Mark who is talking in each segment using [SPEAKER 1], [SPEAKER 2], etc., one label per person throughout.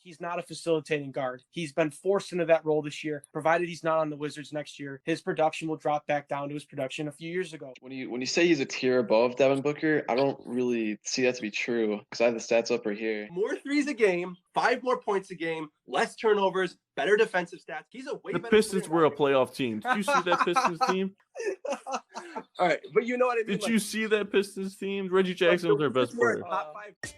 [SPEAKER 1] he's not a facilitating guard. He's been forced into that role this year. Provided he's not on the Wizards next year, his production will drop back down to his production a few years ago.
[SPEAKER 2] When you say he's a tier above Devin Booker, I don't really see that to be true because I have the stats up right here.
[SPEAKER 3] More threes a game, 5 more points a game, less turnovers, better defensive stats. He's a way
[SPEAKER 4] The
[SPEAKER 3] better
[SPEAKER 4] Pistons
[SPEAKER 3] player
[SPEAKER 4] were a
[SPEAKER 3] than
[SPEAKER 4] playoff team. Did you see that Pistons team?
[SPEAKER 3] All right, but you know what I mean.
[SPEAKER 4] Did you see that Pistons team? Reggie Jackson was their best player.
[SPEAKER 3] Top 5.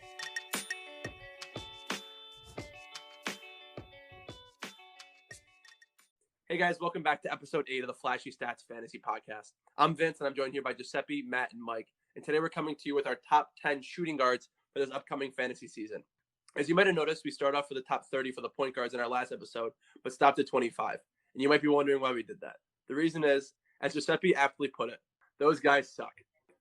[SPEAKER 3] Hey guys, welcome back to episode 8 of the Flashy Stats Fantasy Podcast. I'm Vince, and I'm joined here by Giuseppe, Matt, and Mike. And today we're coming to you with our top 10 shooting guards for this upcoming fantasy season. As you might have noticed, we started off with the top 30 for the point guards in our last episode, but stopped at 25. And you might be wondering why we did that. The reason is, as Giuseppe aptly put it, those guys suck.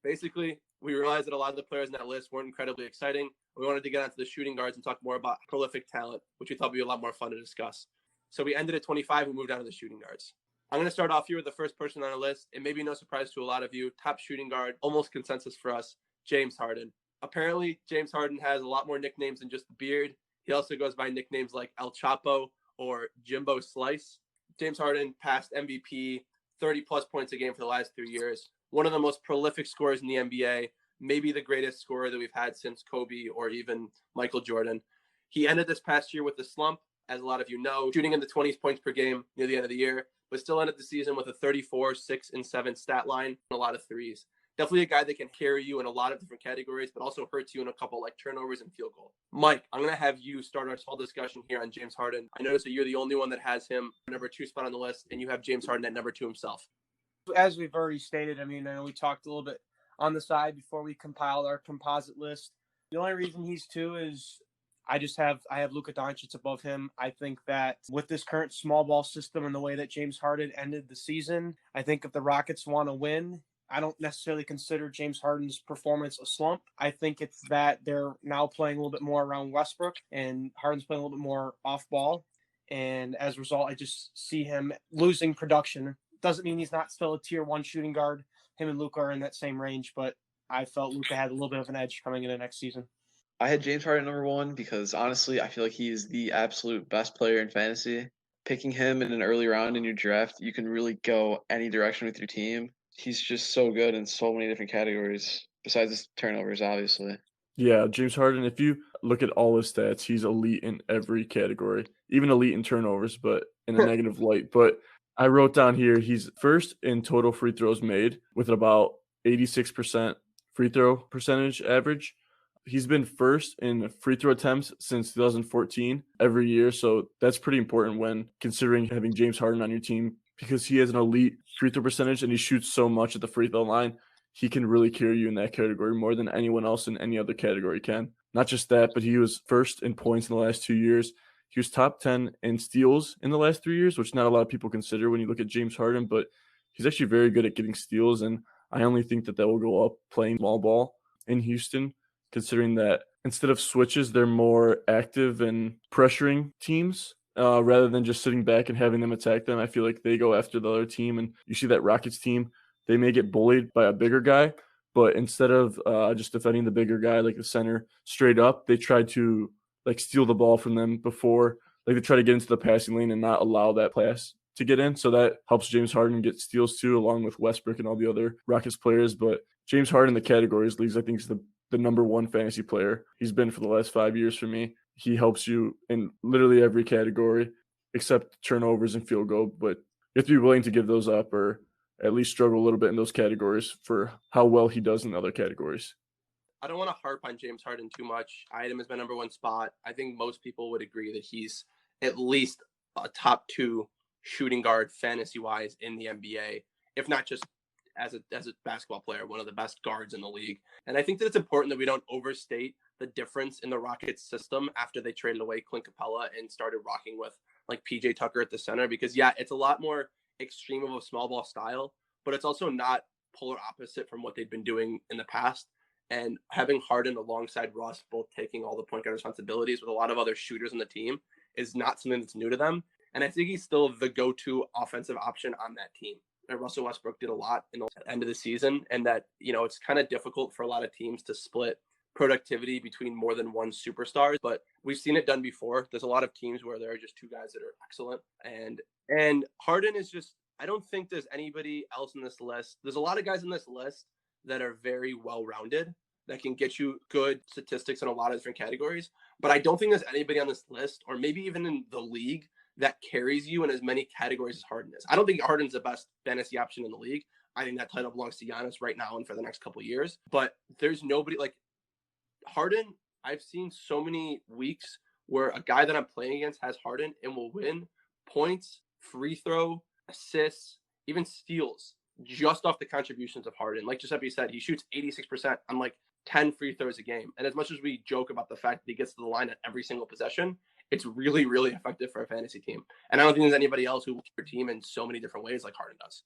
[SPEAKER 3] Basically, we realized that a lot of the players in that list weren't incredibly exciting. We wanted to get onto the shooting guards and talk more about prolific talent, which we thought would be a lot more fun to discuss. So we ended at 25 and moved on to the shooting guards. I'm going to start off here with the first person on our list. It may be no surprise to a lot of you. Top shooting guard, almost consensus for us, James Harden. Apparently, James Harden has a lot more nicknames than just the beard. He also goes by nicknames like El Chapo or Jimbo Slice. James Harden passed MVP, 30-plus points a game for the last 3 years. One of the most prolific scorers in the NBA, maybe the greatest scorer that we've had since Kobe or even Michael Jordan. He ended this past year with a slump, as a lot of you know, shooting in the 20 points per game near the end of the year, but still ended the season with a 34, 6, and 7 stat line and a lot of threes. Definitely a guy that can carry you in a lot of different categories, but also hurts you in a couple like turnovers and field goal. Mike, I'm going to have you start our small discussion here on James Harden. I noticed that you're the only one that has him number 2 spot on the list, and you have James Harden at number 2 himself.
[SPEAKER 1] As we've already stated, I know we talked a little bit on the side before we compiled our composite list. The only reason he's 2 is I have Luka Doncic above him. I think that with this current small ball system and the way that James Harden ended the season, I think if the Rockets want to win, I don't necessarily consider James Harden's performance a slump. I think it's that they're now playing a little bit more around Westbrook and Harden's playing a little bit more off ball. And as a result, I just see him losing production. Doesn't mean he's not still a tier 1 shooting guard. Him and Luka are in that same range, but I felt Luka had a little bit of an edge coming into next season.
[SPEAKER 2] I had James Harden number 1 because honestly, I feel like he is the absolute best player in fantasy. Picking him in an early round in your draft, you can really go any direction with your team. He's just so good in so many different categories, besides his turnovers, obviously.
[SPEAKER 4] Yeah, James Harden, if you look at all his stats, he's elite in every category, even elite in turnovers, but in a negative light. But I wrote down here, he's first in total free throws made with about 86% free throw percentage average. He's been first in free throw attempts since 2014 every year. So that's pretty important when considering having James Harden on your team because he has an elite free throw percentage and he shoots so much at the free throw line. He can really carry you in that category more than anyone else in any other category can. Not just that, but he was first in points in the last 2 years. He was top 10 in steals in the last 3 years, which not a lot of people consider when you look at James Harden, but he's actually very good at getting steals. And I only think that will go up playing small ball in Houston, considering that instead of switches, they're more active and pressuring teams rather than just sitting back and having them attack them. I feel like they go after the other team, and you see that Rockets team, they may get bullied by a bigger guy, but instead of just defending the bigger guy, like the center, straight up, they try to steal the ball from them before, they try to get into the passing lane and not allow that pass to get in. So that helps James Harden get steals too, along with Westbrook and all the other Rockets players. But James Harden in the categories leagues, I think, is the number 1 fantasy player. He's been for the last 5 years for me. He helps you in literally every category except turnovers and field goal, but you have to be willing to give those up or at least struggle a little bit in those categories for how well he does in other categories.
[SPEAKER 3] I don't want to harp on James Harden too much. I had him as my number 1 spot. I think most people would agree that he's at least a top 2 shooting guard fantasy-wise in the NBA, if not just as a basketball player, one of the best guards in the league. And I think that it's important that we don't overstate the difference in the Rockets system after they traded away Clint Capella and started rocking with PJ Tucker at the center, because it's a lot more extreme of a small ball style, but it's also not polar opposite from what they've been doing in the past. And having Harden alongside Russ both taking all the point guard responsibilities with a lot of other shooters in the team is not something that's new to them. And I think he's still the go-to offensive option on that team. And Russell Westbrook did a lot in the end of the season, and that, it's kind of difficult for a lot of teams to split productivity between more than one superstar, but we've seen it done before. There's a lot of teams where there are just two guys that are excellent. And Harden is just, I don't think there's anybody else in this list. There's a lot of guys in this list that are very well-rounded, that can get you good statistics in a lot of different categories. But I don't think there's anybody on this list, or maybe even in the league, that carries you in as many categories as Harden is. I don't think Harden's the best fantasy option in the league. I think that title belongs to Giannis right now and for the next couple of years. But there's nobody like Harden. I've seen so many weeks where a guy that I'm playing against has Harden and will win points, free throw, assists, even steals just off the contributions of Harden. Like Giuseppe said, he shoots 86% on like 10 free throws a game. And as much as we joke about the fact that he gets to the line at every single possession, it's really, really effective for a fantasy team. And I don't think there's anybody else who will your team in so many different ways like Harden does.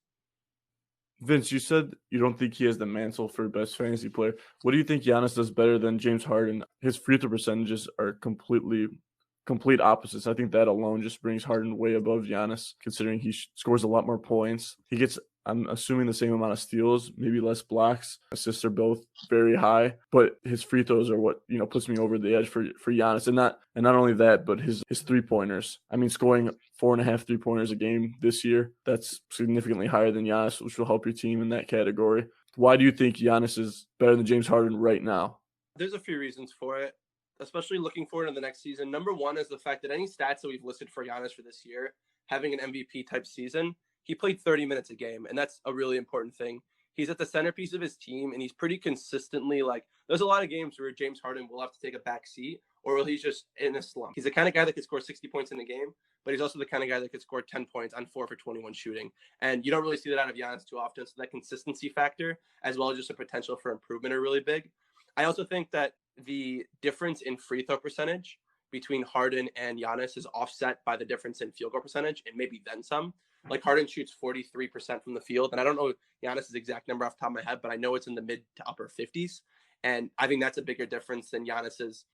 [SPEAKER 4] Vince, you said you don't think he has the mantle for best fantasy player. What do you think Giannis does better than James Harden? His free throw percentages are complete opposites. I think that alone just brings Harden way above Giannis, considering he scores a lot more points. He gets, I'm assuming, the same amount of steals, maybe less blocks. Assists are both very high, but his free throws are what, puts me over the edge for Giannis. And not only that, but his 3-pointers. I mean, scoring 4.5 3-pointers a game this year, that's significantly higher than Giannis, which will help your team in that category. Why do you think Giannis is better than James Harden right now?
[SPEAKER 3] There's a few reasons for it, especially looking forward to the next season. Number one is the fact that any stats that we've listed for Giannis for this year, having an MVP type season, he played 30 minutes a game, and that's a really important thing. He's at the centerpiece of his team, and he's pretty consistently there's a lot of games where James Harden will have to take a back seat, or he's just in a slump. He's the kind of guy that could score 60 points in a game, but he's also the kind of guy that could score 10 points on 4 for 21 shooting. And you don't really see that out of Giannis too often. So that consistency factor, as well as just a potential for improvement, are really big. I also think that the difference in free throw percentage between Harden and Giannis is offset by the difference in field goal percentage, and maybe then some. Like Harden shoots 43% from the field, and I don't know Giannis's exact number off the top of my head, but I know it's in the mid to upper 50s. And I think that's a bigger difference than Giannis's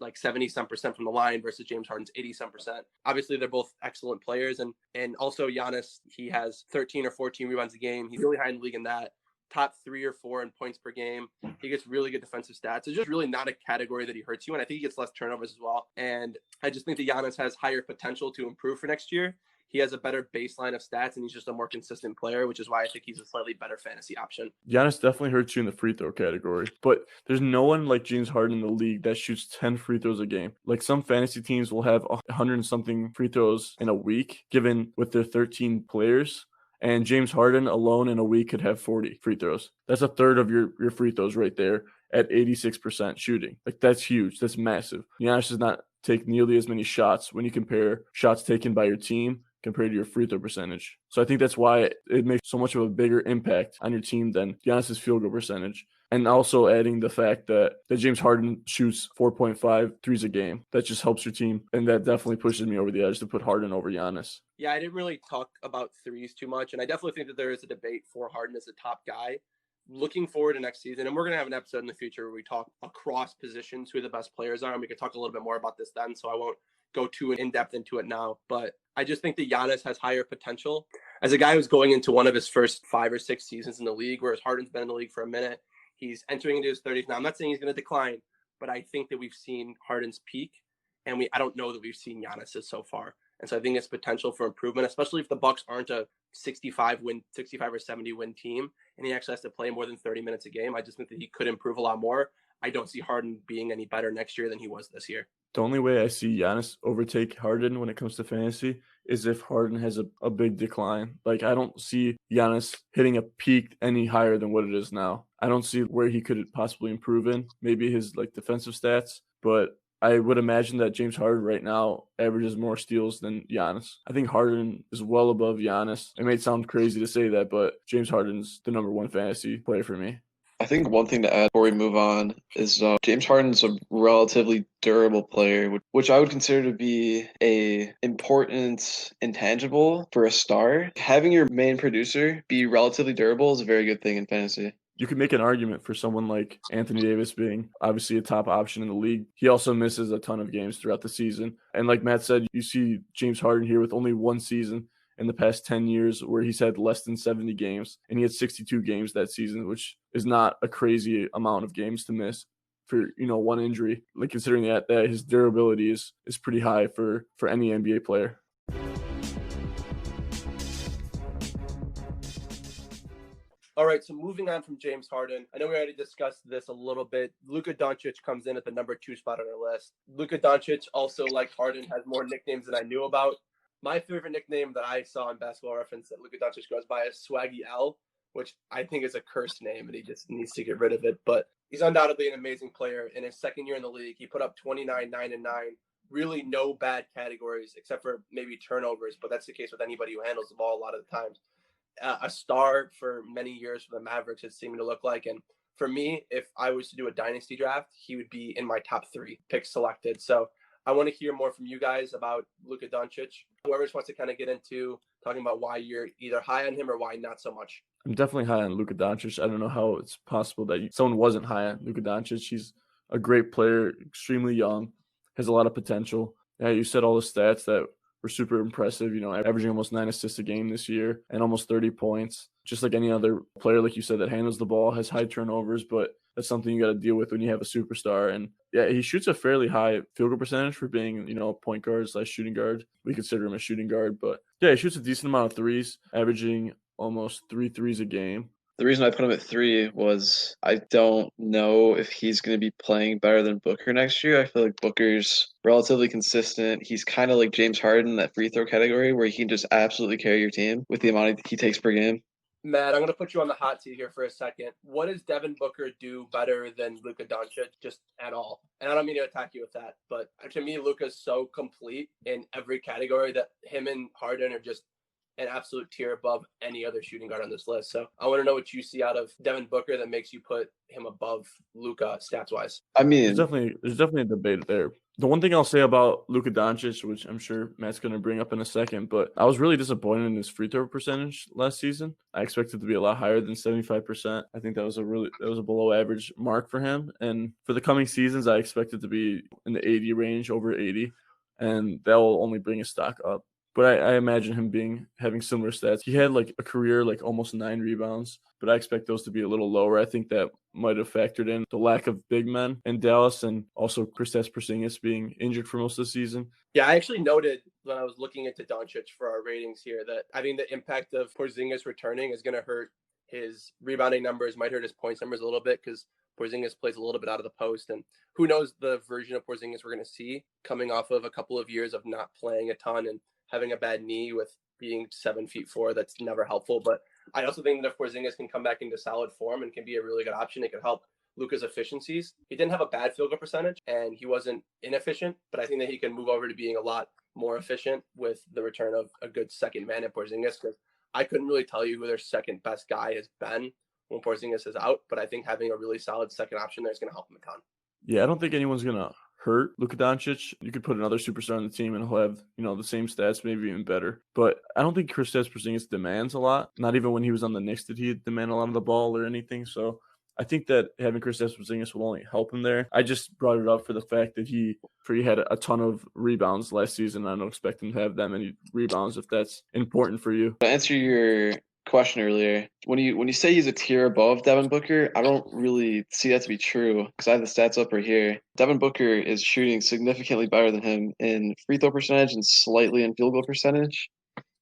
[SPEAKER 3] like 70-some% from the line versus James Harden's 80-some%. Obviously, they're both excellent players, and also Giannis, he has 13 or 14 rebounds a game. He's really high in the league in that. Top 3 or 4 in points per game. He gets really good defensive stats. It's just really not a category that he hurts you, and I think he gets less turnovers as well. And I just think that Giannis has higher potential to improve for next year. He has a better baseline of stats, and he's just a more consistent player, which is why I think he's a slightly better fantasy option.
[SPEAKER 4] Giannis definitely hurts you in the free throw category, but there's no one like James Harden in the league that shoots 10 free throws a game. Like some fantasy teams will have 100 and something free throws in a week, given with their 13 players. And James Harden alone in a week could have 40 free throws. That's a third of your free throws right there at 86% shooting. Like that's huge. That's massive. Giannis does not take nearly as many shots when you compare shots taken by your team compared to your free throw percentage. So I think that's why it makes so much of a bigger impact on your team than Giannis's field goal percentage. And also adding the fact that James Harden shoots 4.5 threes a game. That just helps your team. And that definitely pushes me over the edge to put Harden over Giannis.
[SPEAKER 3] Yeah, I didn't really talk about threes too much. And I definitely think that there is a debate for Harden as a top guy. Looking forward to next season, and we're going to have an episode in the future where we talk across positions who the best players are, and we can talk a little bit more about this then, so I won't go too in-depth into it now. But I just think that Giannis has higher potential. As a guy who's going into one of his first 5 or 6 seasons in the league, whereas Harden's been in the league for a minute, he's entering into his 30s. Now, I'm not saying he's going to decline, but I think that we've seen Harden's peak, and I don't know that we've seen Giannis's so far. And so I think it's potential for improvement, especially if the Bucks aren't a 65 or 70 win team, and he actually has to play more than 30 minutes a game. I just think that he could improve a lot more. I don't see Harden being any better next year than he was this year.
[SPEAKER 4] The only way I see Giannis overtake Harden when it comes to fantasy is if Harden has a big decline. Like, I don't see Giannis hitting a peak any higher than what it is now. I don't see where he could possibly improve in. Maybe his defensive stats, but I would imagine that James Harden right now averages more steals than Giannis. I think Harden is well above Giannis. It may sound crazy to say that, but James Harden's the number one fantasy player for me.
[SPEAKER 2] I think one thing to add before we move on is James Harden's a relatively durable player, which I would consider to be a important intangible for a star. Having your main producer be relatively durable is a very good thing in fantasy.
[SPEAKER 4] You could make an argument for someone like Anthony Davis being obviously a top option in the league. He also misses a ton of games throughout the season. And like Matt said, you see James Harden here with only one season in the past 10 years where he's had less than 70 games. And he had 62 games that season, which is not a crazy amount of games to miss for one injury. Like considering that his durability is pretty high for any NBA player.
[SPEAKER 3] All right, so moving on from James Harden, I know we already discussed this a little bit. Luka Doncic comes in at the number 2 spot on our list. Luka Doncic, also like Harden, has more nicknames than I knew about. My favorite nickname that I saw in Basketball Reference that Luka Doncic goes by is Swaggy L, which I think is a cursed name, and he just needs to get rid of it. But he's undoubtedly an amazing player. In his second year in the league, he put up 29, 9, and 9. Really no bad categories except for maybe turnovers, but that's the case with anybody who handles the ball a lot of the times. A star for many years for the Mavericks, it seemed to look like. And for me, if I was to do a dynasty draft, he would be in my top 3 picks selected. So I want to hear more from you guys about Luka Doncic. Whoever just wants to kind of get into talking about why you're either high on him or why not so much.
[SPEAKER 4] I'm definitely high on Luka Doncic. I don't know how it's possible that someone wasn't high on Luka Doncic. He's a great player, extremely young, has a lot of potential. Yeah, you said all the stats that were super impressive, averaging almost 9 assists a game this year and almost 30 points. Just like any other player, like you said, that handles the ball, has high turnovers, but that's something you got to deal with when you have a superstar. And yeah, he shoots a fairly high field goal percentage for being, a point guard / shooting guard. We consider him a shooting guard, but yeah, he shoots a decent amount of threes, averaging almost 3 threes a game.
[SPEAKER 2] The reason I put him at 3 was I don't know if he's going to be playing better than Booker next year. I feel like Booker's relatively consistent. He's kind of like James Harden, that free throw category, where he can just absolutely carry your team with the amount he takes per game.
[SPEAKER 3] Matt, I'm going to put you on the hot seat here for a second. What does Devin Booker do better than Luka Doncic, just at all? And I don't mean to attack you with that, but to me, Luka's so complete in every category that him and Harden are just an absolute tier above any other shooting guard on this list. So I want to know what you see out of Devin Booker that makes you put him above Luka stats wise.
[SPEAKER 2] I mean,
[SPEAKER 4] there's definitely a debate there. The one thing I'll say about Luka Doncic, which I'm sure Matt's going to bring up in a second, but I was really disappointed in his free throw percentage last season. I expected it to be a lot higher than 75%. I think that was a below average mark for him. And for the coming seasons, I expect it to be in the 80 range, over 80, and that will only bring his stock up. But I imagine him having similar stats. He had like a career like almost 9 rebounds, but I expect those to be a little lower. I think that might have factored in the lack of big men in Dallas, and also Kristaps Porzingis being injured for most of the season.
[SPEAKER 3] Yeah, I actually noted when I was looking into Doncic for our ratings here that I think the impact of Porzingis returning is going to hurt his rebounding numbers, might hurt his points numbers a little bit because Porzingis plays a little bit out of the post, and who knows the version of Porzingis we're going to see coming off of a couple of years of not playing a ton and having a bad knee with being 7'4", that's never helpful. But I also think that if Porzingis can come back into solid form and can be a really good option, it could help Luka's efficiencies. He didn't have a bad field goal percentage and he wasn't inefficient, but I think that he can move over to being a lot more efficient with the return of a good second man at Porzingis, because I couldn't really tell you who their second best guy has been when Porzingis is out, but I think having a really solid second option there is going to help him a ton.
[SPEAKER 4] Yeah, I don't think anyone's going to hurt Luka Doncic. You could put another superstar on the team and he'll have, the same stats, maybe even better. But I don't think Kristaps Porzingis demands a lot. Not even when he was on the Knicks did he demand a lot of the ball or anything. So I think that having Kristaps Porzingis will only help him there. I just brought it up for the fact that he had a ton of rebounds last season. I don't expect him to have that many rebounds if that's important for you.
[SPEAKER 2] To answer your question earlier, when you say he's a tier above Devin Booker, I don't really see that to be true because I have the stats up right here. Devin Booker is shooting significantly better than him in free throw percentage and slightly in field goal percentage.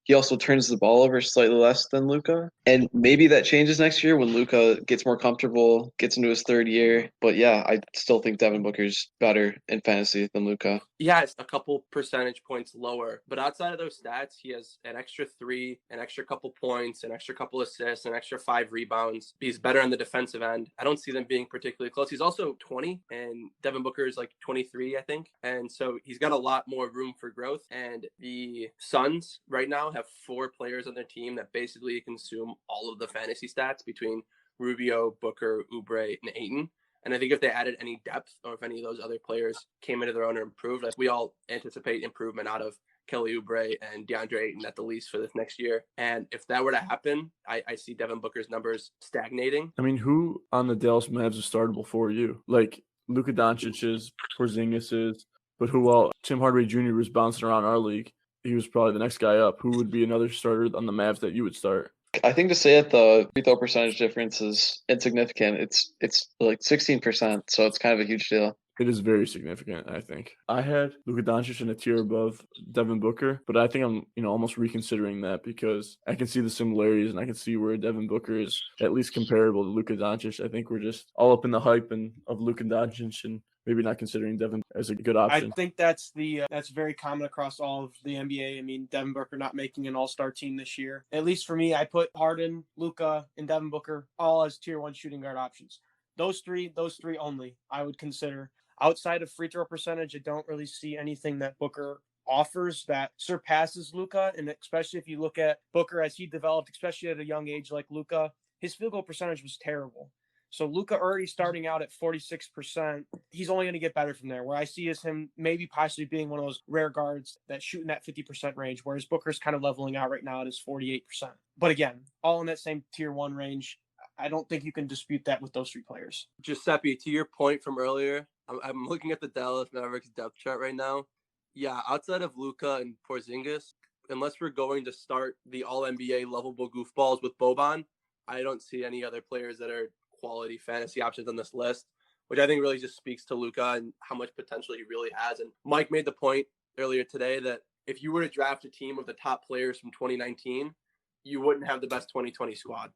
[SPEAKER 2] He also turns the ball over slightly less than Luka. And maybe that changes next year when Luka gets more comfortable, gets into his third year. But yeah, I still think Devin Booker's better in fantasy than Luka.
[SPEAKER 3] Yeah, it's a couple percentage points lower. But outside of those stats, he has an extra 3, an extra couple points, an extra couple assists, an extra 5 rebounds. He's better on the defensive end. I don't see them being particularly close. He's also 20, and Devin Booker is like 23, I think. And so he's got a lot more room for growth. And the Suns right now have 4 players on their team that basically consume all of the fantasy stats between Rubio, Booker, Oubre, and Ayton. And I think if they added any depth or if any of those other players came into their own and improved, like we all anticipate improvement out of Kelly Oubre and DeAndre Ayton at the least for this next year. And if that were to happen, I see Devin Booker's numbers stagnating.
[SPEAKER 4] I mean, who on the Dallas Mavs is startable for you? Like Luka Doncic is, Porzingis is, but who else? Tim Hardaway Jr. was bouncing around our league. He was probably the next guy up. Who would be another starter on the Mavs that you would start?
[SPEAKER 2] I think to say that the free throw percentage difference is insignificant. It's like 16%, so it's kind of a huge deal.
[SPEAKER 4] It is very significant, I think. I had Luka Doncic in a tier above Devin Booker, but I think I'm, almost reconsidering that because I can see the similarities and I can see where Devin Booker is at least comparable to Luka Doncic. I think we're just all up in the hype of Luka Doncic and maybe not considering Devin as a good option.
[SPEAKER 1] I think that's that's very common across all of the NBA. I mean, Devin Booker not making an All-Star team this year. At least for me, I put Harden, Luka, and Devin Booker all as tier 1 shooting guard options. Those three only I would consider. Outside of free throw percentage, I don't really see anything that Booker offers that surpasses Luka. And especially if you look at Booker as he developed, especially at a young age like Luka, his field goal percentage was terrible. So Luka already starting out at 46%, he's only going to get better from there. Where I see is him maybe possibly being one of those rare guards that shoot in that 50% range, whereas Booker's kind of leveling out right now at his 48%. But again, all in that same tier 1 range. I don't think you can dispute that with those 3 players.
[SPEAKER 3] Giuseppe, to your point from earlier, I'm looking at the Dallas Mavericks depth chart right now. Yeah, outside of Luka and Porzingis, unless we're going to start the All-NBA lovable goofballs with Boban, I don't see any other players that are quality fantasy options on this list, which I think really just speaks to Luka and how much potential he really has. And Mike made the point earlier today that if you were to draft a team of the top players from 2019, you wouldn't have the best 2020 squad.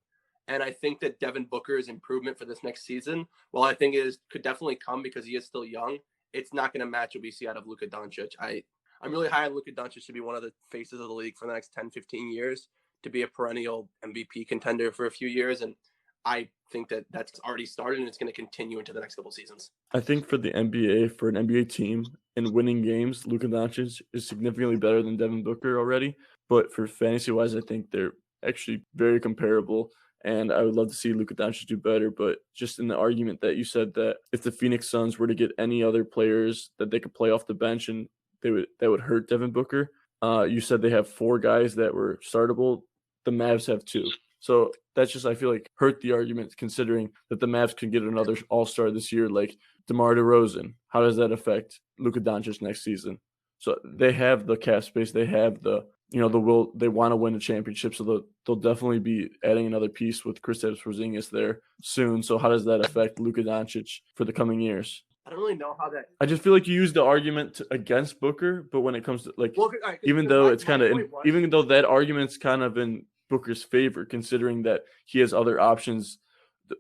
[SPEAKER 3] And I think that Devin Booker's improvement for this next season, while I think could definitely come because he is still young, it's not going to match what we see out of Luka Doncic. I'm really high on Luka Doncic to be one of the faces of the league for the next 10, 15 years, to be a perennial MVP contender for a few years. And I think that that's already started and it's going to continue into the next couple seasons.
[SPEAKER 4] I think for the NBA, for an NBA team in winning games, Luka Doncic is significantly better than Devin Booker already. But for fantasy-wise, I think they're actually very comparable. And I would love to see Luka Doncic do better. But just in the argument that you said that if the Phoenix Suns were to get any other players that they could play off the bench and that would hurt Devin Booker, you said they have 4 guys that were startable. The Mavs have 2. So that's just, I feel like, hurt the argument considering that the Mavs can get another all-star this year like DeMar DeRozan. How does that affect Luka Doncic next season? So they have the cap space. They have the will. They want to win a championship. So they'll definitely be adding another piece with Kristaps Porzingis there soon. So how does that affect Luka Doncic for the coming years?
[SPEAKER 3] I don't really know how that.
[SPEAKER 4] I just feel like you use the argument against Booker, but when it comes to
[SPEAKER 3] right,
[SPEAKER 4] even though that argument's kind of in Booker's favor, considering that he has other options.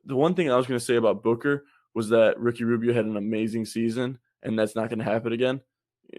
[SPEAKER 4] The one thing I was going to say about Booker was that Ricky Rubio had an amazing season, and that's not going to happen again.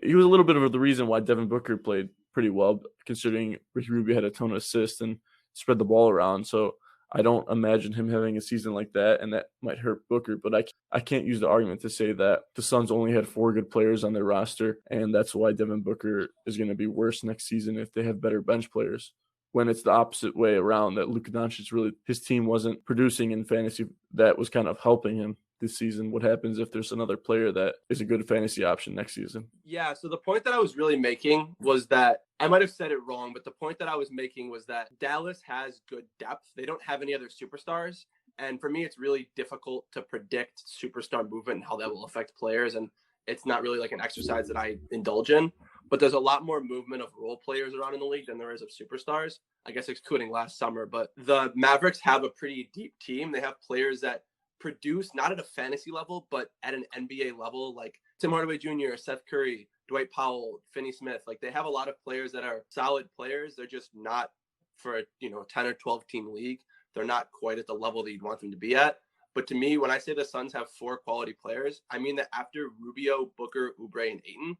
[SPEAKER 4] He was a little bit of the reason why Devin Booker played pretty well, considering Ricky Rubio had a ton of assists and spread the ball around. So I don't imagine him having a season like that, and that might hurt Booker. But I can't use the argument to say that the Suns only had 4 good players on their roster, and that's why Devin Booker is going to be worse next season if they have better bench players. When it's the opposite way around, that Luka Doncic his team wasn't producing in fantasy, that was kind of helping him this season. What happens if there's another player that is a good fantasy option next season?
[SPEAKER 3] Yeah, so the point that I was really making was that I might have said it wrong, but the point that I was making was that Dallas has good depth. They don't have any other superstars. And for me, it's really difficult to predict superstar movement and how that will affect players. And it's not really like an exercise that I indulge in. But there's a lot more movement of role players around in the league than there is of superstars, I guess excluding last summer. But the Mavericks have a pretty deep team. They have players that produce not at a fantasy level, but at an NBA level, like Tim Hardaway Jr., Seth Curry, Dwight Powell, Finney Smith. Like they have a lot of players that are solid players. They're just not for a 10 or 12 team league. They're not quite at the level that you'd want them to be at. But to me, when I say the Suns have 4 quality players, I mean that after Rubio, Booker, Oubre, and Ayton,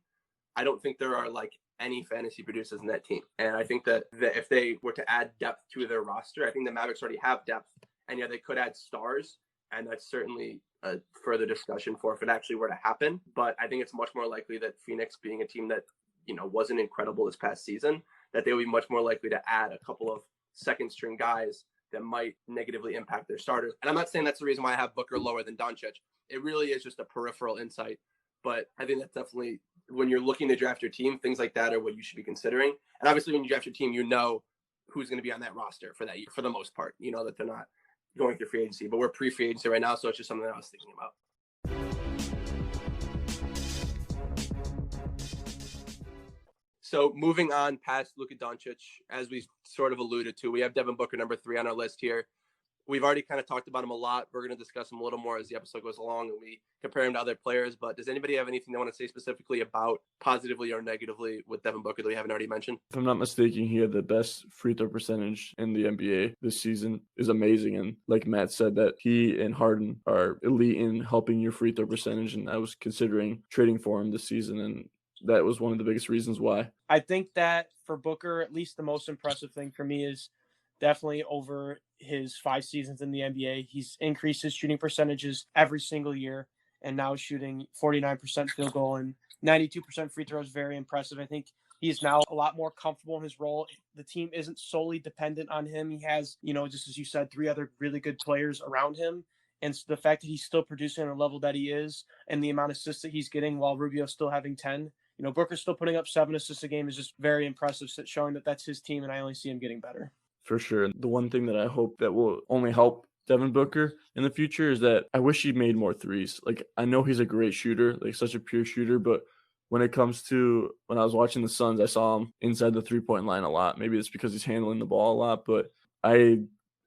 [SPEAKER 3] I don't think there are like any fantasy producers in that team. And I think that if they were to add depth to their roster, I think the Mavericks already have depth. And yeah, they could add stars. And that's certainly a further discussion for if it actually were to happen. But I think it's much more likely that Phoenix, being a team that, wasn't incredible this past season, that they would be much more likely to add a couple of second string guys that might negatively impact their starters. And I'm not saying that's the reason why I have Booker lower than Doncic. It really is just a peripheral insight. But I think that's definitely, when you're looking to draft your team, things like that are what you should be considering. And obviously when you draft your team, who's going to be on that roster for that year, for the most part, that they're not going through free agency, but we're pre-free agency right now. So it's just something that I was thinking about. So moving on past Luka Doncic, as we sort of alluded to, we have Devin Booker number 3 on our list here. We've already kind of talked about him a lot. We're going to discuss him a little more as the episode goes along and we compare him to other players. But does anybody have anything they want to say specifically about positively or negatively with Devin Booker that we haven't already mentioned?
[SPEAKER 4] If I'm not mistaken, he had the best free throw percentage in the NBA this season. Is amazing. And like Matt said, that he and Harden are elite in helping your free throw percentage. And I was considering trading for him this season. And that was one of the biggest reasons why.
[SPEAKER 1] I think that for Booker, at least the most impressive thing for me is definitely over his 5 seasons in the NBA. He's increased his shooting percentages every single year and now shooting 49% field goal and 92% free throws. Very impressive. I think he's now a lot more comfortable in his role. The team isn't solely dependent on him. He has, just as you said, 3 other really good players around him. And so the fact that he's still producing at a level that he is and the amount of assists that he's getting while Rubio's still having 10, Booker's still putting up 7 assists a game is just very impressive, showing that that's his team, and I only see him getting better.
[SPEAKER 4] For sure. The one thing that I hope that will only help Devin Booker in the future is that I wish he made more threes. Like, I know he's a great shooter, like such a pure shooter, but when it comes to when I was watching the Suns, I saw him inside the 3-point line a lot. Maybe it's because he's handling the ball a lot, but I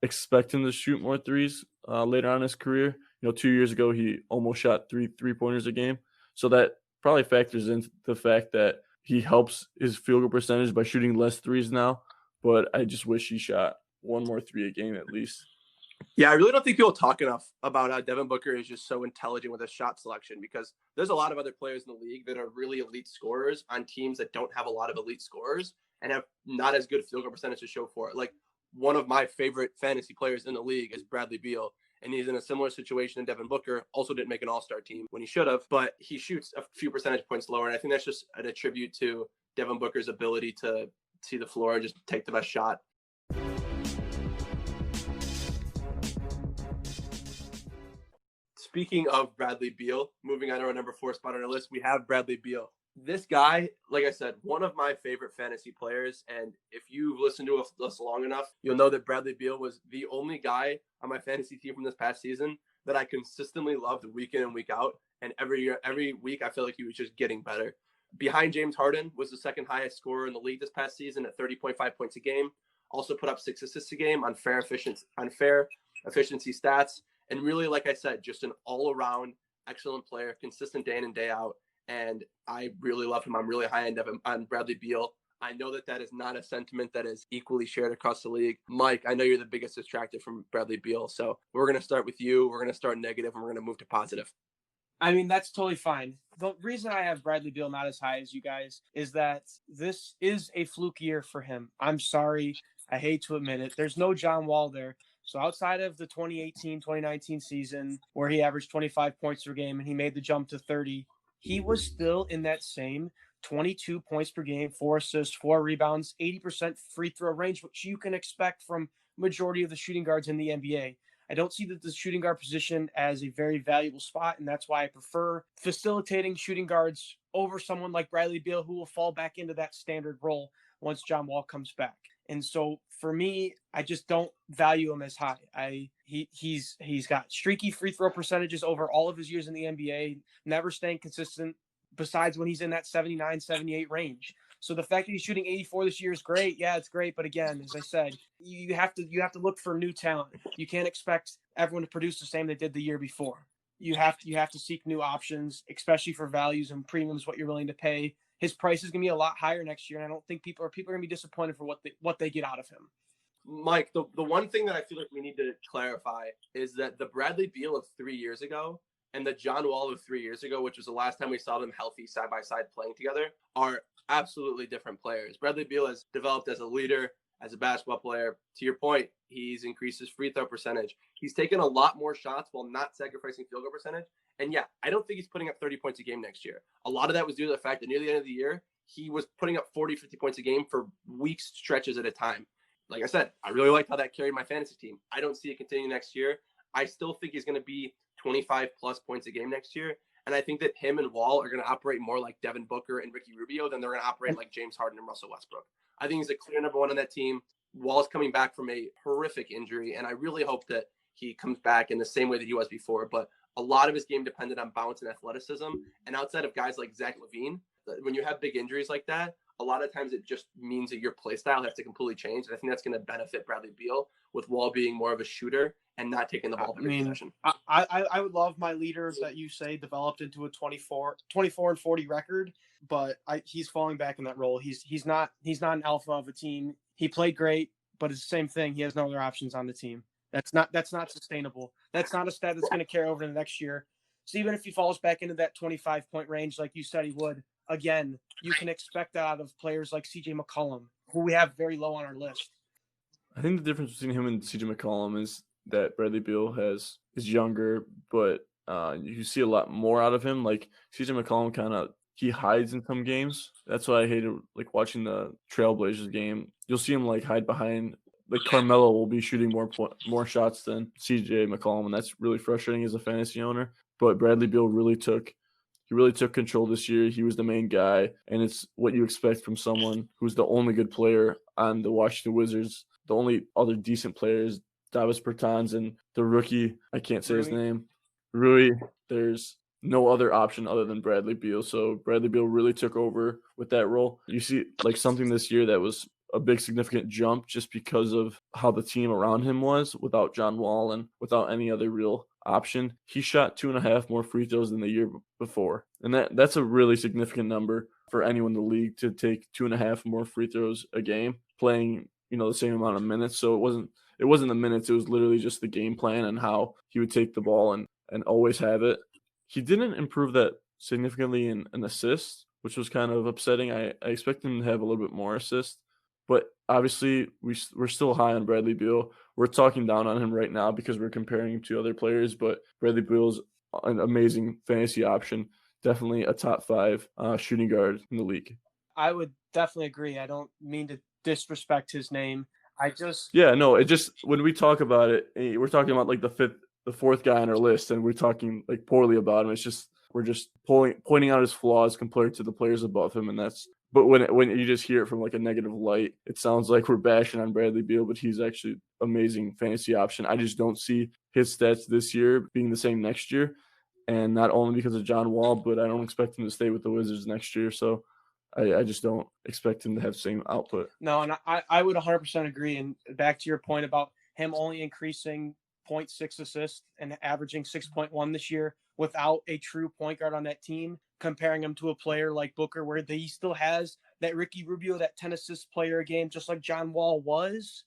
[SPEAKER 4] expect him to shoot more threes later on in his career. 2 years ago, he almost shot 3-pointers a game. So that probably factors into the fact that he helps his field goal percentage by shooting less threes now. But I just wish he shot 1 more 3 a game at least.
[SPEAKER 3] Yeah, I really don't think people talk enough about how Devin Booker is just so intelligent with his shot selection, because there's a lot of other players in the league that are really elite scorers on teams that don't have a lot of elite scorers and have not as good field goal percentage to show for it. Like, one of my favorite fantasy players in the league is Bradley Beal, and he's in a similar situation than Devin Booker. Also didn't make an all-star team when he should have, but he shoots a few percentage points lower, and I think that's just an attribute to Devin Booker's ability to see the floor and just take the best shot. Speaking of Bradley Beal, moving on to our number 4 spot on our list, we have Bradley Beal. This guy, like I said, one of my favorite fantasy players. And if you've listened to us long enough, you'll know that Bradley Beal was the only guy on my fantasy team from this past season that I consistently loved week in and week out. And every week, I feel like he was just getting better. Behind James Harden, was the second highest scorer in the league this past season at 30.5 points a game. Also put up 6 assists a game on fair efficiency stats. And really, like I said, just an all-around excellent player, consistent day in and day out. And I really love him. I'm really high on Bradley Beal. I know that is not a sentiment that is equally shared across the league. Mike, I know you're the biggest detractor from Bradley Beal. So we're going to start with you. We're going to start negative, and we're going to move to positive.
[SPEAKER 1] I mean, that's totally fine. The reason I have Bradley Beal not as high as you guys is that this is a fluke year for him. I'm sorry. I hate to admit it. There's no John Wall there. So outside of the 2018-2019 season where he averaged 25 points per game and he made the jump to 30, he was still in that same 22 points per game, 4 assists, 4 rebounds, 80% free throw range, which you can expect from majority of the shooting guards in the NBA. I don't see the shooting guard position as a very valuable spot, and that's why I prefer facilitating shooting guards over someone like Bradley Beal, who will fall back into that standard role once John Wall comes back. And so for me, I just don't value him as high. He's got streaky free throw percentages over all of his years in the NBA, never staying consistent besides when he's in that 79, 78 range. So the fact that he's shooting 84 this year is great. Yeah, it's great. But again, as I said, you have to look for new talent. You can't expect everyone to produce the same they did the year before. You have to seek new options, especially for values and premiums, what you're willing to pay. His price is going to be a lot higher next year, and I don't think people are going to be disappointed for what they get out of him.
[SPEAKER 3] Mike, the one thing that I feel like we need to clarify is that the Bradley Beal of 3 years ago and the John Wall of 3 years ago, which was the last time we saw them healthy side by side playing together, are absolutely different players. Bradley Beal has developed as a leader, as a basketball player. To your point, he's increased his free throw percentage. He's taken a lot more shots while not sacrificing field goal percentage. And yeah, I don't think he's putting up 30 points a game next year. A lot of that was due to the fact that near the end of the year, he was putting up 40, 50 points a game for weeks, stretches at a time. Like I said, I really liked how that carried my fantasy team. I don't see it continuing next year. I still think he's going to be 25 plus points a game next year. And I think that him and Wall are going to operate more like Devin Booker and Ricky Rubio than they're going to operate like James Harden and Russell Westbrook. I think he's a clear number 1 on that team. Wall's coming back from a horrific injury, and I really hope that he comes back in the same way that he was before. But a lot of his game depended on bounce and athleticism. And outside of guys like Zach LaVine, when you have big injuries like that, a lot of times it just means that your play style has to completely change. And I think that's going to benefit Bradley Beal with Wall being more of a shooter and not taking the ball
[SPEAKER 1] I
[SPEAKER 3] every
[SPEAKER 1] mean,
[SPEAKER 3] possession.
[SPEAKER 1] I would love my leaders that you say developed into a 24 and 40 record, but he's falling back in that role. He's not an alpha of a team. He played great, but it's the same thing. He has no other options on the team. That's not sustainable. That's not a stat that's going to carry over to the next year. So even if he falls back into that 25-point range, like you said he would, again, you can expect that out of players like CJ McCollum, who we have very low on our list.
[SPEAKER 4] I think the difference between him and CJ McCollum is that Bradley Beal is younger, but you see a lot more out of him. Like CJ McCollum he hides in some games. That's why I hated like watching the Trailblazers game. You'll see him like hide behind. Like Carmelo will be shooting more shots than CJ McCollum, and that's really frustrating as a fantasy owner. But Bradley Beal really took control this year. He was the main guy, and it's what you expect from someone who's the only good player on the Washington Wizards. The only other decent players, Davis Bertans and the rookie, I can't say his name, Rui. There's no other option other than Bradley Beal. So Bradley Beal really took over with that role. You see like something this year that was a big significant jump just because of how the team around him was without John Wall and without any other real option. He shot 2.5 more free throws than the year before. And that's a really significant number for anyone in the league to take 2.5 more free throws a game playing, the same amount of minutes. So it wasn't the minutes. It was literally just the game plan and how he would take the ball and always have it. He didn't improve that significantly in assists, which was kind of upsetting. I expect him to have a little bit more assists. But obviously, we're still high on Bradley Beal. We're talking down on him right now because we're comparing him to other players. But Bradley Beal's an amazing fantasy option. Definitely a top 5 shooting guard in the league.
[SPEAKER 1] I would definitely agree. I don't mean to disrespect his name.
[SPEAKER 4] It just when we talk about it, we're talking about like the fourth guy on our list, and we're talking like poorly about him. It's just we're just pointing out his flaws compared to the players above him, and that's. But when you just hear it from like a negative light, it sounds like we're bashing on Bradley Beal, but he's actually amazing fantasy option. I just don't see his stats this year being the same next year, and not only because of John Wall, but I don't expect him to stay with the Wizards next year. So I just don't expect him to have the same output.
[SPEAKER 1] No, and I would 100% agree. And back to your point about him only increasing 0.6 assists and averaging 6.1 this year without a true point guard on that team, comparing him to a player like Booker, where he still has that Ricky Rubio, that 10 assist player a game, just like John Wall was,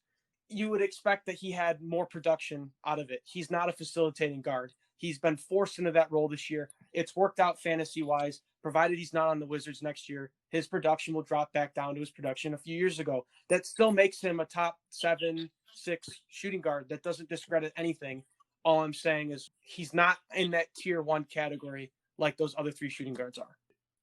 [SPEAKER 1] you would expect that he had more production out of it. He's not a facilitating guard. He's been forced into that role this year. It's worked out fantasy-wise, provided he's not on the Wizards next year. His production will drop back down to his production a few years ago. That still makes him a top 7, 6 shooting guard. That doesn't discredit anything. All I'm saying is he's not in that tier 1 category like those other 3 shooting guards are.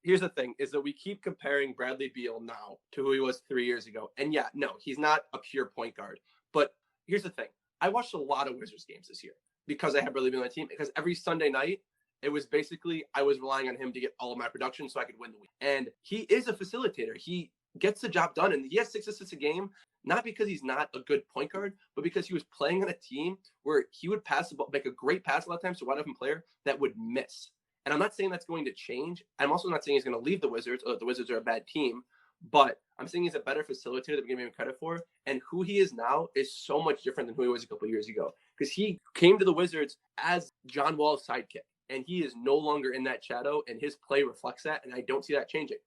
[SPEAKER 3] Here's the thing, is that we keep comparing Bradley Beal now to who he was 3 years ago. And yeah, no, he's not a pure point guard. But here's the thing. I watched a lot of Wizards games this year because I had Bradley Beal on my team. Because every Sunday night, it was basically I was relying on him to get all of my production so I could win the week. And he is a facilitator. He gets the job done. And he has 6 assists a game, not because he's not a good point guard, but because he was playing on a team where he would pass the ball, make a great pass a lot of times to a wide open player that would miss. And I'm not saying that's going to change. I'm also not saying he's going to leave the Wizards or that the Wizards are a bad team. But I'm saying he's a better facilitator than we're giving him credit for. And who he is now is so much different than who he was a couple of years ago. Because he came to the Wizards as John Wall's sidekick. And he is no longer in that shadow. And his play reflects that. And I don't see that changing.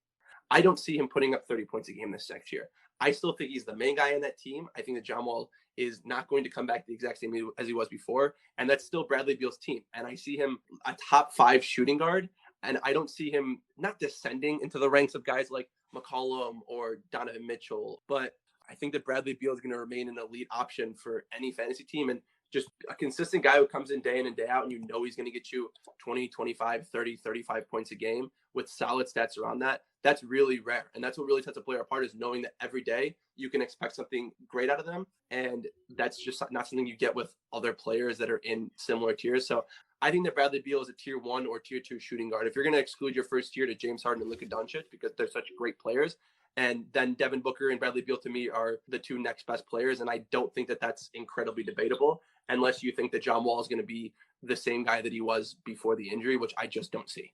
[SPEAKER 3] I don't see him putting up 30 points a game this next year. I still think he's the main guy in that team. I think that John Wall is not going to come back the exact same as he was before. And that's still Bradley Beal's team. And I see him a top 5 shooting guard. And I don't see him not descending into the ranks of guys like McCollum or Donovan Mitchell. But I think that Bradley Beal is going to remain an elite option for any fantasy team. And just a consistent guy who comes in and day out, and you know he's going to get you 20, 25, 30, 35 points a game with solid stats around that. That's really rare. And that's what really sets a player apart, is knowing that every day you can expect something great out of them. And that's just not something you get with other players that are in similar tiers. So I think that Bradley Beal is a tier 1 or tier 2 shooting guard. If you're going to exclude your first tier to James Harden and Luka Doncic because they're such great players, and then Devin Booker and Bradley Beal to me are the 2 next best players. And I don't think that that's incredibly debatable unless you think that John Wall is going to be the same guy that he was before the injury, which I just don't see.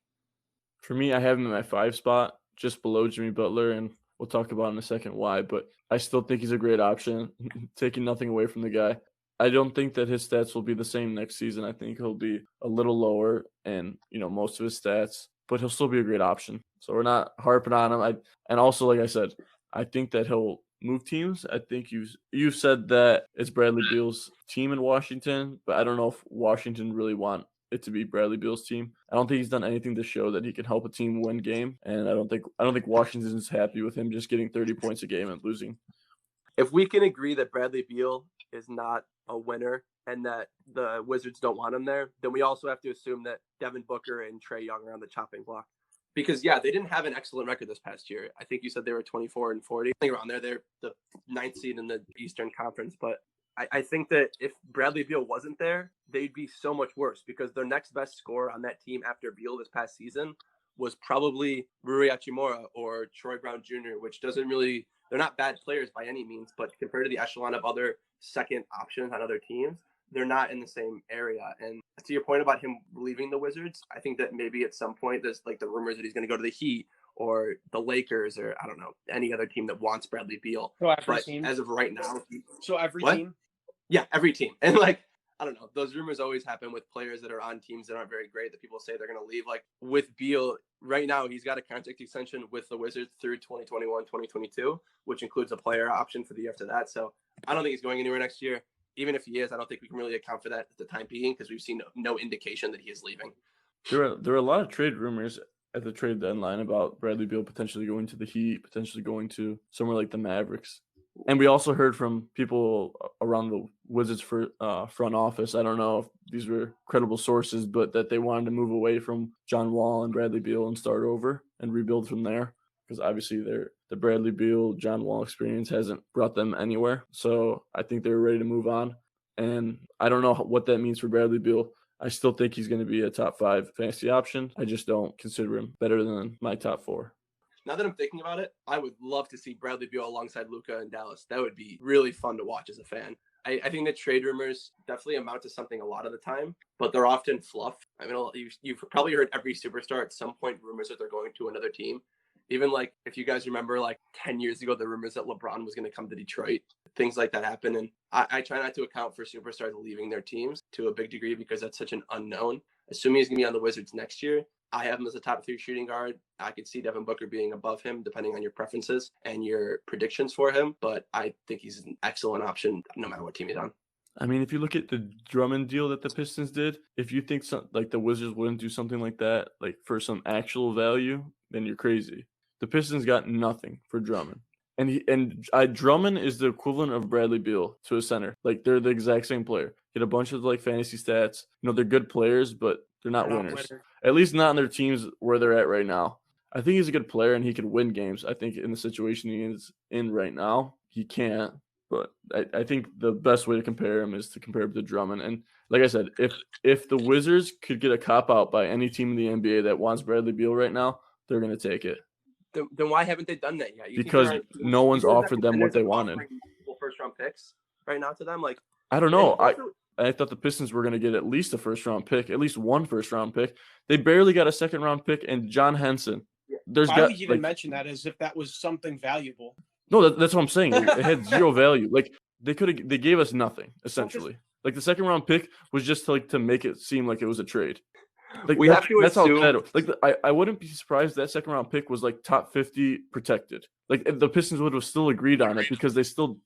[SPEAKER 4] For me, I have him in my 5 spot, just below Jimmy Butler. And We'll talk about in a second why, but I still think he's a great option, taking nothing away from the guy. I don't think that his stats will be the same next season. I think he'll be a little lower and, most of his stats, but he'll still be a great option. So we're not harping on him. And also, like I said, I think that he'll move teams. I think you said that it's Bradley Beal's team in Washington, but I don't know if Washington really want it to be Bradley Beal's team. I don't think he's done anything to show that he can help a team win game, and I don't think Washington's happy with him just getting 30 points a game and losing.
[SPEAKER 3] If we can agree that Bradley Beal is not a winner and that the Wizards don't want him there, then we also have to assume that Devin Booker and Trae Young are on the chopping block. Because, they didn't have an excellent record this past year. I think you said they were 24-40. I think around there, they're the 9th seed in the Eastern Conference. But I think that if Bradley Beal wasn't there, they'd be so much worse because their next best scorer on that team after Beal this past season was probably Rui Hachimura or Troy Brown Jr., which doesn't really – they're not bad players by any means, but compared to the echelon of other second options on other teams, they're not in the same area. And to your point about him leaving the Wizards, I think that maybe at some point there's like the rumors that he's going to go to the Heat or the Lakers or I don't know, any other team that wants Bradley Beal.
[SPEAKER 1] So every
[SPEAKER 3] but
[SPEAKER 1] team.
[SPEAKER 3] As of right now.
[SPEAKER 1] So every
[SPEAKER 3] What?
[SPEAKER 1] team?
[SPEAKER 3] Yeah, every team. And I don't know. Those rumors always happen with players that are on teams that aren't very great that people say they're going to leave. Like with Beal, right now, he's got a contract extension with the Wizards through 2021, 2022, which includes a player option for the year after that. So I don't think he's going anywhere next year. Even if he is, I don't think we can really account for that at the time being because we've seen no indication that he is leaving.
[SPEAKER 4] There are a lot of trade rumors at the trade deadline about Bradley Beal potentially going to the Heat, potentially going to somewhere like the Mavericks. And we also heard from people around the Wizards front office. I don't know if these were credible sources, but that they wanted to move away from John Wall and Bradley Beal and start over and rebuild from there. Because obviously the Bradley Beal, John Wall experience hasn't brought them anywhere. So I think they're ready to move on. And I don't know what that means for Bradley Beal. I still think he's going to be a top 5 fantasy option. I just don't consider him better than my top 4.
[SPEAKER 3] Now that I'm thinking about it, I would love to see Bradley Beal alongside Luka in Dallas. That would be really fun to watch as a fan. I think that trade rumors definitely amount to something a lot of the time, but they're often fluff. I mean, you've probably heard every superstar at some point rumors that they're going to another team. Even if you guys remember 10 years ago, the rumors that LeBron was going to come to Detroit, things like that happen. And I try not to account for superstars leaving their teams to a big degree because that's such an unknown. Assuming he's going to be on the Wizards next year, I have him as a top 3 shooting guard. I could see Devin Booker being above him, depending on your preferences and your predictions for him. But I think he's an excellent option no matter what team he's on.
[SPEAKER 4] I mean, if you look at the Drummond deal that the Pistons did, if you think the Wizards wouldn't do something like that, for some actual value, then you're crazy. The Pistons got nothing for Drummond. And Drummond is the equivalent of Bradley Beal to a center. They're the exact same player. Get a bunch of fantasy stats. They're good players, but they're not winners. At least not on their teams where they're at right now. I think he's a good player and he could win games. I think in the situation he is in right now, he can't. But I think the best way to compare him is to compare him to Drummond. And like I said, if the Wizards could get a cop out by any team in the NBA that wants Bradley Beal right now, they're going to take it.
[SPEAKER 3] Then why haven't they done that yet?
[SPEAKER 4] Because no one's offered them what they wanted.
[SPEAKER 3] First-round picks right now to them,
[SPEAKER 4] I don't know. I thought the Pistons were going to get at least a first-round pick, at least one first-round pick. They barely got a second-round pick, and John Henson.
[SPEAKER 1] Why would you even mention that as if that was something valuable?
[SPEAKER 4] No, that's what I'm saying. It had zero value. They gave us nothing essentially. The second-round pick was just to make it seem like it was a trade. That's how bad. I wouldn't be surprised that second round pick was top 50 protected. The Pistons would have still agreed on it because they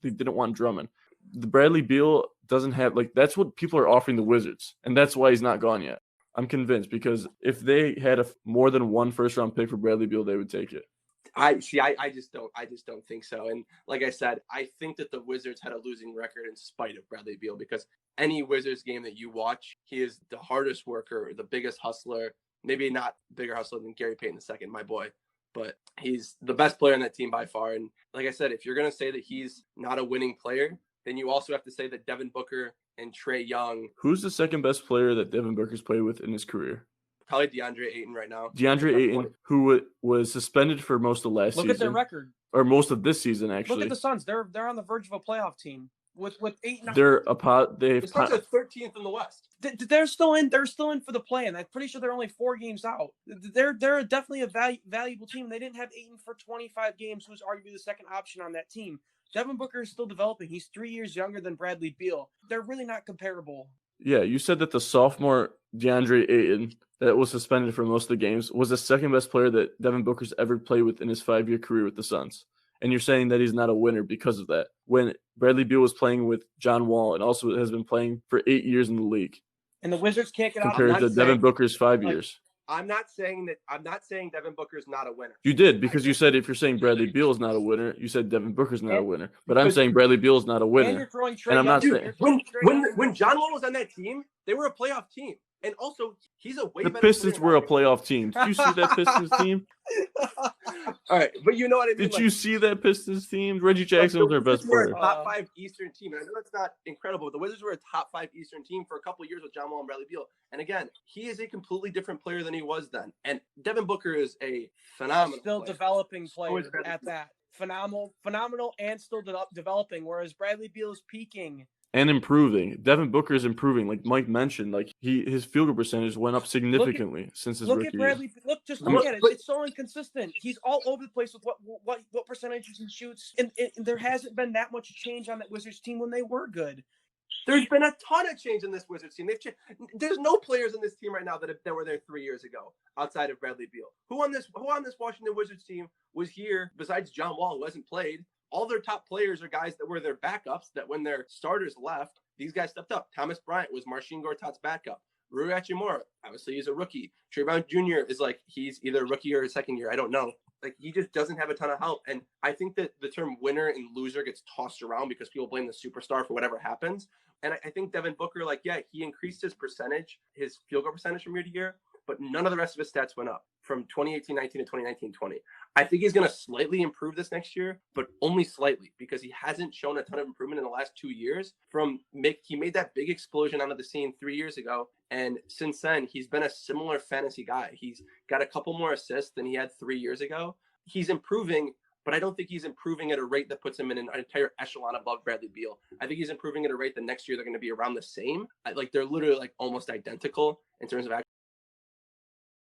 [SPEAKER 4] didn't want Drummond. The Bradley Beal doesn't have that's what people are offering the Wizards, and that's why he's not gone yet. I'm convinced because if they had more than one first round pick for Bradley Beal, they would take it.
[SPEAKER 3] I just don't think so. And like I said, I think that the Wizards had a losing record in spite of Bradley Beal because any Wizards game that you watch, he is the hardest worker, the biggest hustler, maybe not bigger hustler than Gary Payton II, my boy, but he's the best player on that team by far. And like I said, if you're going to say that he's not a winning player, then you also have to say that Devin Booker and Trae Young.
[SPEAKER 4] Who's the second best player that Devin Booker's played with in his career?
[SPEAKER 3] Probably DeAndre Ayton right now.
[SPEAKER 4] DeAndre Ayton, who was suspended for most of last season.
[SPEAKER 1] Look at their record.
[SPEAKER 4] Or most of this season, actually.
[SPEAKER 1] Look at the Suns. They're on the verge of a playoff team. with 8.
[SPEAKER 4] They're a pot.
[SPEAKER 3] The Suns are 13th in the West.
[SPEAKER 1] They're still in. They're still in for the play, and I'm pretty sure they're only 4 games out. They're definitely a valuable team. They didn't have Ayton for 25 games, who's arguably the second option on that team. Devin Booker is still developing. He's 3 years younger than Bradley Beal. They're really not comparable.
[SPEAKER 4] Yeah, you said that the sophomore DeAndre Ayton that was suspended for most of the games was the second best player that Devin Booker's ever played with in his 5-year career with the Suns. And you're saying that he's not a winner because of that, when Bradley Beal was playing with John Wall and also has been playing for 8 years in the league.
[SPEAKER 1] And the Wizards can't get out
[SPEAKER 4] compared to Devin Booker's 5 years.
[SPEAKER 3] I'm not saying Devin Booker's not a winner.
[SPEAKER 4] You did, because you said if you're saying Bradley Beal is not a winner, you said Devin Booker's not a winner. But I'm saying Bradley Beal is not a winner. And I'm not saying
[SPEAKER 3] when John Wall was on that team, they were a playoff team. And also, he's a way better
[SPEAKER 4] The Pistons were a playoff team. Did you see that Pistons team?
[SPEAKER 3] All right, but you know what I mean.
[SPEAKER 4] Did you see that Pistons team? Reggie Jackson was their best player.
[SPEAKER 3] A top 5 Eastern team. And I know that's not incredible, but the Wizards were a top 5 Eastern team for a couple of years with John Wall and Bradley Beal. And again, he is a completely different player than he was then. And Devin Booker is a phenomenal
[SPEAKER 1] still
[SPEAKER 3] player.
[SPEAKER 1] Developing player at that. Phenomenal, and still developing, whereas Bradley Beal is peaking.
[SPEAKER 4] And improving. Devin Booker is improving. Like Mike mentioned, like his field goal percentage went up significantly since his rookie year.
[SPEAKER 1] Look at it. It's so inconsistent. He's all over the place with what percentages he shoots. And there hasn't been that much change on that Wizards team when they were good.
[SPEAKER 3] There's been a ton of change in this Wizards team. There's no players in this team right now that were there 3 years ago outside of Bradley Beal. Who on this Washington Wizards team was here besides John Wall, who hasn't played? All their top players are guys that were their backups, that when their starters left, these guys stepped up. Thomas Bryant was Marcin Gortat's backup. Rui Hachimura, obviously he's a rookie. Trayvon Jr. is like, he's either a rookie or a second year. I don't know. Like, he just doesn't have a ton of help. And I think that the term winner and loser gets tossed around because people blame the superstar for whatever happens. And I think Devin Booker, he increased his field goal percentage from year to year, but none of the rest of his stats went up from 2018-19 to 2019-20. I think he's going to slightly improve this next year, but only slightly, because he hasn't shown a ton of improvement in the last 2 years. He made that big explosion onto the scene 3 years ago, and since then, he's been a similar fantasy guy. He's got a couple more assists than he had 3 years ago. He's improving, but I don't think he's improving at a rate that puts him in an entire echelon above Bradley Beal. I think he's improving at a rate that next year they're going to be around the same. They're literally almost identical in terms of